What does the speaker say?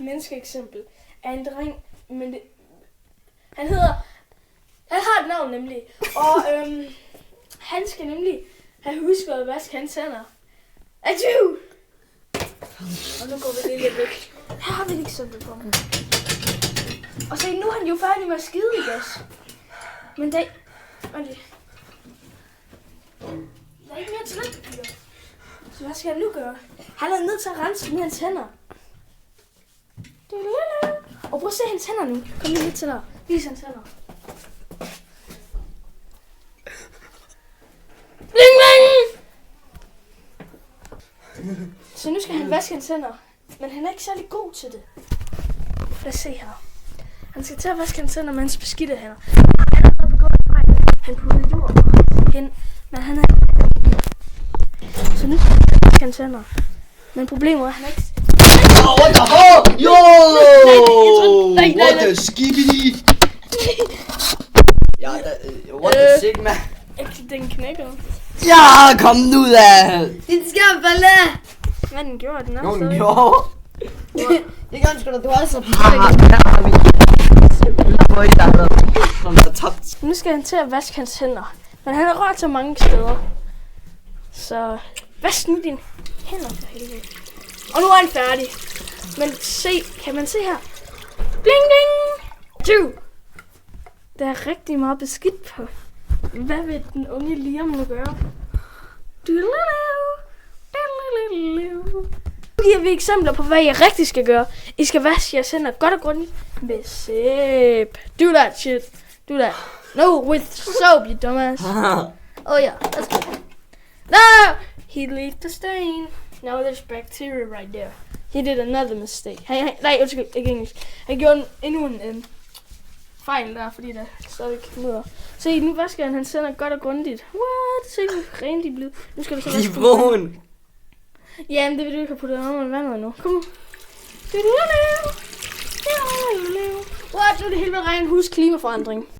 menneskeeksempel af en dreng, men det, han har et navn nemlig, og han skal nemlig have husket at vaske hans hænder. Adjø! Og nu går vi lige lidt væk. Her har vi et eksempel på ham. Og se, nu er han jo færdig med at skide i gas. Men det er ikke mere toiletpapir. Så hvad skal jeg nu gøre? Han er nødt til at rense med hans hænder. Og prøv at se hans hænder nu. Kom lige lidt til dig. Vis hans hænder. Bling, bling! Så nu skal han vaske hans hænder. Men han er ikke særlig god til det. Lad os se her. Han skal til at vaske hans hænder med hans beskidte hænder. Han har allerede begået en fejl. Han puttede jord igen. Men han er... Så nu skal han vaske hans hænder. Men problemet er, at han er ikke... What the fuck? Yo! Nej. What the skibidi? Ja, what the sigma? Den knækker. Ja, kom nu da! Din skabballe! Men den gjorde den også. Nogen gjorde. Det gør sgu da, du har så på Her har vi der har været tabt. Nu skal han til at vaske hans hænder. Men han har rørt så mange steder. Så vask nu dine hænder for helvede. Og nu er han færdig. Men se, kan man se her? Bling, bling! Der er rigtig meget beskidt på. Hvad vil den unge Liam nu gøre? Nu giver vi eksempler på, hvad I rigtig skal gøre. I skal vaske jeres hænder godt og grundigt med sæbe. Do that shit. Do that. No, with soap, you dumbass. Oh yeah, let's go. No! He left the stain. Now there's bacteria right there. He did another mistake. Nej, undskyld, ikke engelsk. Han gjorde endnu en fejl der, fordi der stadigvæk mudder. Se, nu vasker han hans hænder godt og grundigt. What? Se, hvor rent de er blevet. Nu skal du så vaske Livåen. Jamen, det vil du ikke have puttet under vandet nu. Kom nu. What? Nu er det helt vildt ren. Husk klimaforandring.